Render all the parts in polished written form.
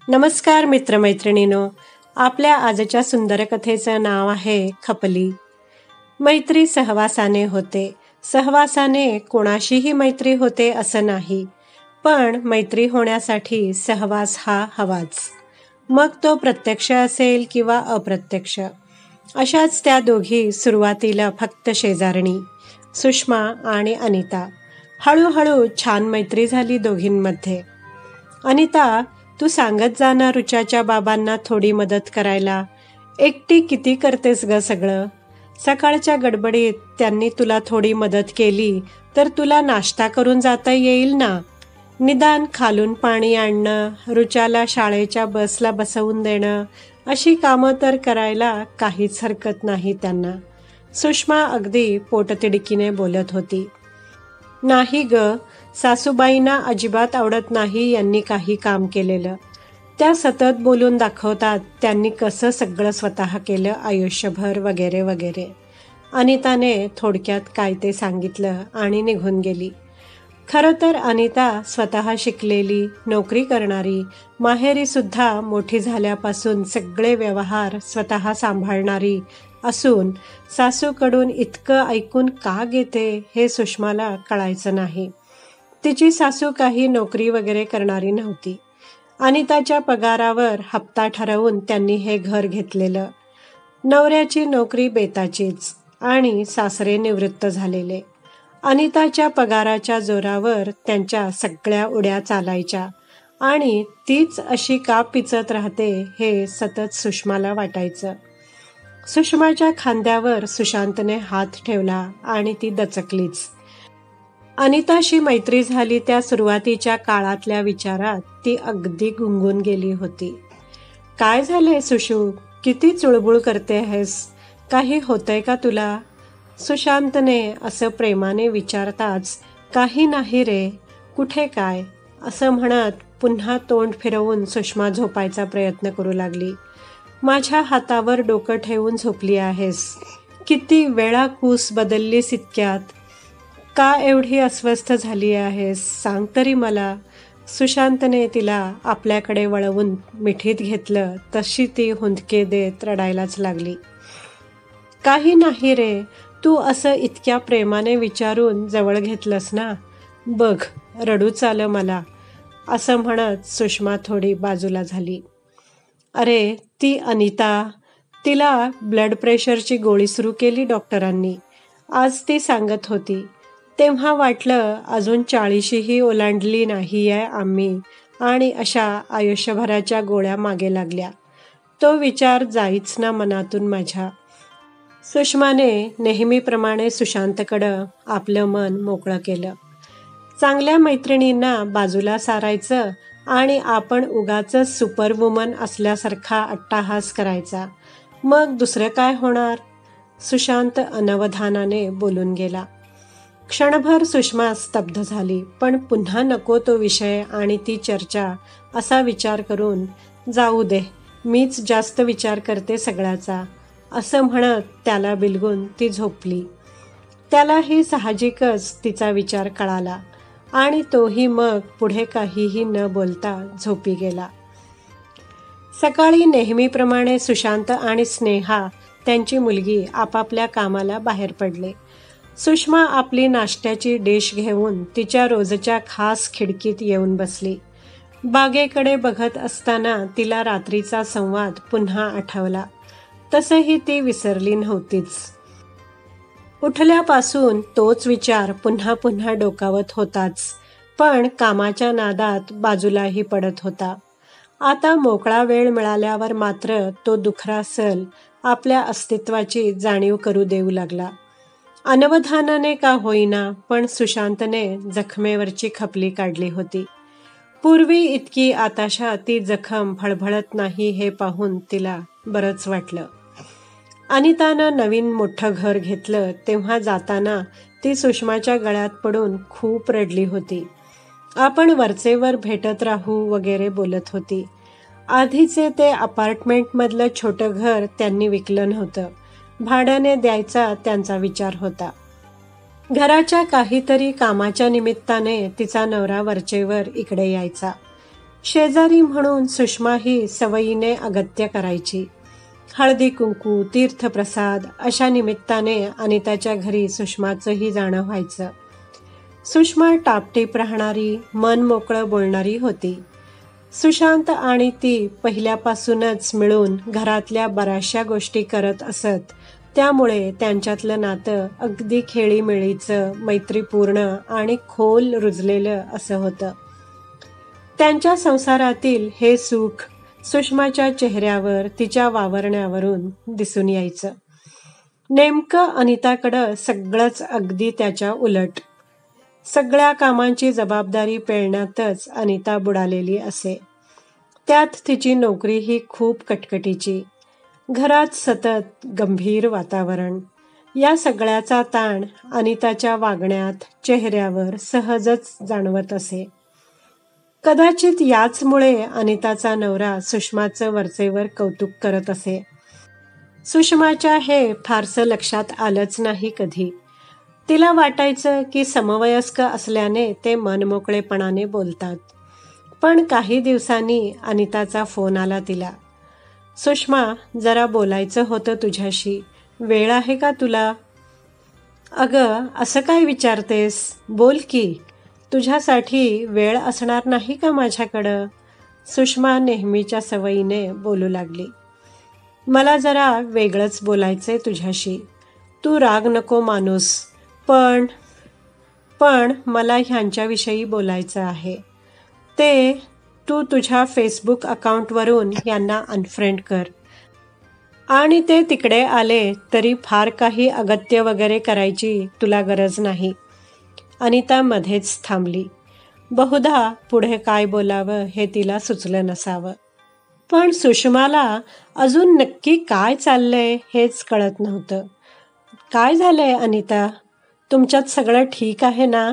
नमस्कार मित्रमैत्रिणींनो, आपल्या आजच्या सुंदर कथेचं नाव आहे खपली. मैत्री सहवासाने होते. सहवासाने कोणाशीही मैत्री होते असं नाही, पण मैत्री होण्यासाठी सहवास हा हवाच. मग तो प्रत्यक्ष असेल किंवा अप्रत्यक्ष. अशाच त्या दोघी सुरुवातीला फक्त शेजारणी, सुषमा आणि अनिता. हळूहळू छान मैत्री झाली दोघींमध्ये. अनिता, तू सांगत जा ना रुचाच्या बाबांना थोडी मदत करायला. एकटी किती करतेस ग सगळं. सकाळच्या गडबडीत त्यांनी तुला थोडी मदत केली तर तुला नाश्ता करून जाता येईल ना. निदान खालून पाणी आणणं, रुचाला शाळेच्या बसला बसवून देणं, अशी कामं तर करायला काहीच हरकत नाही त्यांना. सुषमा अगदी पोटतिडकीने बोलत होती. नाही ग, सासूबाईंना अजिबात आवडत नाही यांनी काही काम केलेलं. त्या सतत बोलून दाखवतात त्यांनी कसं सगळं स्वतः केलं आयुष्यभर वगैरे वगैरे. अनिताने थोडक्यात काय ते सांगितलं आणि निघून गेली. खरं तर अनिता स्वतः शिकलेली, नोकरी करणारी, माहेरी सुद्धा मोठी झाल्यापासून सगळे व्यवहार स्वतः सांभाळणारी असून सासूकडून इतकं ऐकून का घेते हे सुषमाला कळायचं नाही. तिची सासू काही नोकरी वगैरे करणारी नव्हती. अनिताच्या पगारावर हप्ता ठरवून त्यांनी हे घर घेतलेलं. नवऱ्याची नोकरी बेताचीच आणि सासरे निवृत्त झालेले. अनिताच्या पगाराच्या जोरावर त्यांच्या सगळ्या उड्या चालायच्या आणि तीच अशी का पिचत राहते हे सतत सुषमाला वाटायचं. सुषमाच्या खांद्यावर सुशांतने हात ठेवला आणि ती दचकलीच. अनिताशी मैत्री झाली त्या सुरुवातीच्या काळातल्या विचारात ती अगदी गुंगून गेली होती. काय झालंय सुशू, किती चुळबुळ करते आहेस, काही होतंय का तुला? सुशांतने असं प्रेमाने विचारताच, काही नाही रे, कुठे काय, असं म्हणत पुन्हा तोंड फिरवून सुषमा झोपायचा प्रयत्न करू लागली. माझ्या हातावर डोकं ठेवून झोपली आहेस. किती वेळा कूस बदललीस इतक्यात. का एवढी अस्वस्थ झाली आहेस सांग तरी मला. सुशांतने तिला आपल्याकडे वळवून मिठीत घेतलं तशी ती हुंदके देत रडायलाच लागली. काही नाही रे, तू असं इतक्या प्रेमाने विचारून जवळ घेतलंस ना, बघ रडूच आलं मला, असं म्हणत सुषमा थोडी बाजूला झाली. अरे ती अनिता, तिला ब्लड प्रेशरची गोळी सुरू केली डॉक्टरांनी, आज ती सांगत होती. तेव्हा वाटलं अजून 40शीही ओलांडली नाही आहे आम्ही आणि अशा आयुष्यभराच्या गोळ्या मागे लागल्या. तो विचार जाईच ना मनातून माझ्या. सुषमाने नेहमीप्रमाणे सुशांतकडं आपलं मन मोकळं केलं. चांगल्या मैत्रिणींना बाजूला सारायचं आणि आपण उगाचच सुपरवुमन असल्यासारखा अट्टाहास करायचा, मग दुसरं काय होणार? सुशांत अनवधानाने बोलून गेला. क्षणभर सुषमा स्तब्ध झाली, पण पुन्हा नको तो विषय आणि ती चर्चा असा विचार करून, जाऊ दे, मीच जास्त विचार करते सगळ्याचा, असं म्हणत त्याला बिलगून ती झोपली. त्यालाही साहजिकच तिचा विचार कळाला आणि तोही मग पुढे काहीही न बोलता झोपी गेला. सकाळी नेहमीप्रमाणे सुशांत आणि स्नेहा त्यांची मुलगी आपापल्या कामाला बाहेर पडले. सुषमा आपली नाश्त्याची डिश घेऊन तिच्या रोजच्या खास खिडकीत येऊन बसली. बागेकडे बघत असताना तिला रात्रीचा संवाद पुन्हा आठवला. तसंही ती विसरली नव्हतीच. उठल्यापासून तोच विचार पुन्हा पुन्हा डोकावत होताच, पण कामाच्या नादात बाजूलाही पडत होता. आता मोकळा वेळ मिळाल्यावर मात्र तो दुखरासल आपल्या अस्तित्वाची जाणीव करू देऊ लागला. अनवधानाने का होईना, पण सुशांतने जखमेवरची खपली काढली होती. पूर्वी इतकी आताशा ती जखम फळफळत नाही हे पाहून तिला बरंच वाटलं. अनितानं नवीन मोठं घर घेतलं तेव्हा जाताना ती सुषमाच्या गळ्यात पडून खूप रडली होती. आपण वरचेवर भेटत राहू वगैरे बोलत होती. आधीचे ते अपार्टमेंटमधलं छोटं घर त्यांनी विकलं नव्हतं. भाड्याने द्यायचा त्यांचा विचार होता. घराच्या काहीतरी कामाच्या निमित्ताने तिचा नवरा वरचेवर इकडे यायचा. शेजारी म्हणून सुषमा ही सवयीने अगत्य करायची. हळदी कुंकू, तीर्थप्रसाद अशा निमित्ताने अनिताच्या घरी सुषमाचंही जाणं व्हायचं. सुषमा टापटीप राहणारी, मन मोकळं बोलणारी होती. सुशांत आणि ती पहिल्यापासूनच मिळून घरातल्या बऱ्याचशा गोष्टी करत असत. त्यामुळे त्यांच्यातलं नातं अगदी खेळीमेळीचं, मैत्रीपूर्ण आणि खोल रुजलेलं असं होतं. त्यांच्या संसारातील हे सुख सुषमाच्या चेहऱ्यावर, तिच्या वावरण्यावरून दिसून यायचं. नेमकं अनिताकडं सगळंच अगदी त्याच्या उलट. सगळ्या कामांची जबाबदारी पेलण्यातच अनिता बुडालेली असे. त्यात तिची नोकरीही खूप कटकटीची. घरात सतत गंभीर वातावरण. या सगळ्याचा ताण अनिताच्या वागण्यात, चेहऱ्यावर सहजच जाणवत असे. कदाचित याचमुळे अनिताचा नवरा सुषमाचं वरचेवर कौतुक करत असे. सुषमाच्या हे फारसं लक्षात आलंच नाही कधी. तिला वाटायचं की समवयस्क असल्याने ते मनमोकळेपणाने बोलतात. पण काही दिवसांनी अनिताचा फोन आला तिला. सुषमा, जरा बोलायचं होतं तुझ्याशी. वेळ आहे का तुला? अगं, असं काय विचारतेस? बोल की. तुझ्यासाठी वेळ असणार नाही का माझ्याकडं? सुषमा नेहमीच्या सवयीने बोलू लागली. मला जरा वेगळंच बोलायचंय तुझ्याशी. तू राग नको मानूस. पण मला ह्यांच्याविषयी बोलायचं आहे. ते तू तुझ्या फेसबुक अकाउंटवरून यांना अनफ्रेंड कर. आणि ते तिकडे आले तरी फार काही अगत्य वगैरे करायची तुला गरज नाही. अनिता मध्येच थांबली. बहुधा पुढे काय बोलावं हे तिला सुचलं नसावं. पण सुषमाला अजून नक्की काय चाललंय हेच कळत नव्हतं. काय झालंय अनिता? तुमच्यात सगळं ठीक आहे ना?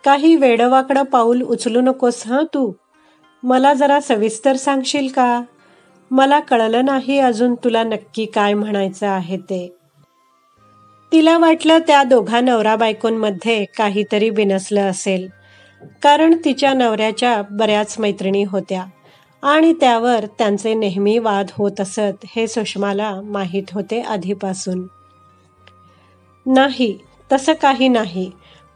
काही वेडवाकडं पाऊल उचलू नकोस हं तू. मला जरा सविस्तर सांगशील का? मला कळलं नाही अजून तुला नक्की काय म्हणायचं आहे ते. तिला वाटलं त्या दोघा नवरा बायकोंमध्ये काहीतरी बिनसलं असेल. कारण तिच्या नवऱ्याच्या बऱ्याच मैत्रिणी होत्या आणि त्यावर त्यांचे नेहमी वाद होत असत हे सुषमाला माहीत होते आधीपासून. नाही, तसं काही नाही.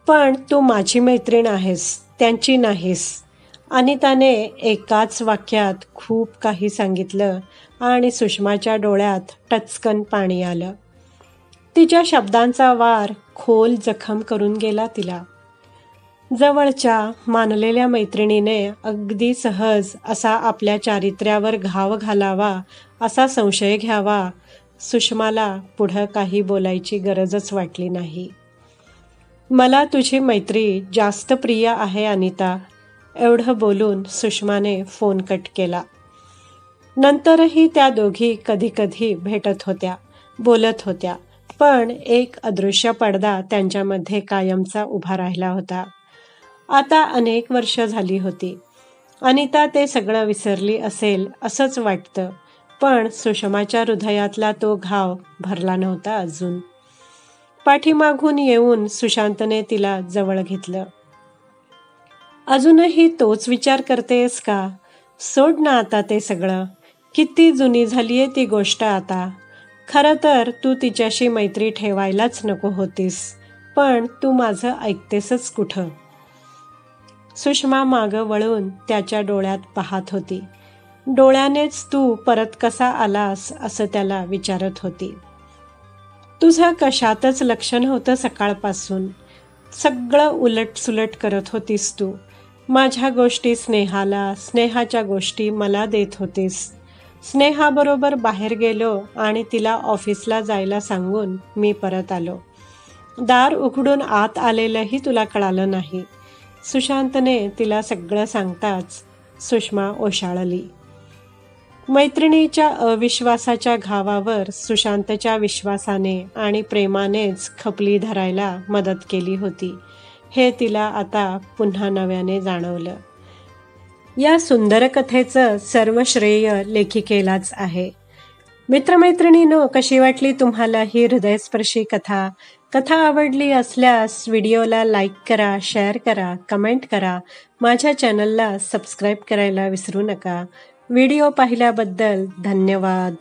पण तू माझी मैत्रीण आहेस, त्यांची नाहीस. अनिताने एकाच वाक्यात खूप काही सांगितलं आणि सुषमाच्या डोळ्यात टचकन पाणी आलं. तिच्या शब्दांचा वार खोल जखम करून गेला तिला. जवळच्या मानलेल्या मैत्रिणीने अगदी सहज असा आपल्या चारित्र्यावर घाव घालावा, असा संशय घ्यावा, सुषमाला पुढं काही बोलायची गरजच वाटली नाही. मला तुझी मैत्री जास्त प्रिय आहे अनिता. एवढं बोलून सुषमाने फोन कट केला. नंतरही त्या दोघी कधी कधी भेटत होत्या, बोलत होत्या. पण एक अदृश्य पडदा त्यांच्यामध्ये कायमचा उभा राहिला होता. आता अनेक वर्ष झाली होती. अनिता ते सगळं विसरली असेल असंच वाटतं. पण सुषमाच्या हृदयातला तो घाव भरला नव्हता अजून. पाठीमागून येऊन सुशांतने तिला जवळ घेतलं. अजूनही तोच विचार करतेस का? सोड ना आता ते सगळं. किती जुनी झालीये ती गोष्ट आता. खरं तर तू तिच्याशी मैत्री ठेवायलाच नको होतीस. पण तू माझं ऐकतेसच कुठं? सुषमा मागं वळून त्याच्या डोळ्यात पाहत होती. डोळ्यानेच तू परत कसा आलास असं त्याला विचारत होती. तुझं कशातच लक्ष नव्हतं सकाळपासून. सगळं उलटसुलट करत होतीस तू. माझ्या गोष्टी स्नेहाला, स्नेहाच्या गोष्टी मला देत होतीस. स्नेहाबरोबर बाहेर गेलो आणि तिला ऑफिसला जायला सांगून मी परत आलो. दार उघडून आत आलेलंही तुला कळालं नाही. सुशांतने तिला सगळं सांगताच सुषमा ओशाळली. मैत्रिणीच्या अविश्वासाच्या घावावर सुशांतच्या विश्वासाने आणि प्रेमानेच खपली धरायला मदत केली होती हे तिला आता पुन्हा नव्याने जाणवलं. या सुंदर कथेचं सर्व श्रेय लेखिकेलाच आहे. मित्रमैत्रिणींनो, कशी वाटली तुम्हाला ही हृदयस्पर्शी कथा? कथा आवडली असल्यास व्हिडिओला लाईक करा, शेअर करा, कमेंट करा. माझ्या चॅनलला सबस्क्राईब करायला विसरू नका. व्हिडिओ पाहिल्याबद्दल धन्यवाद.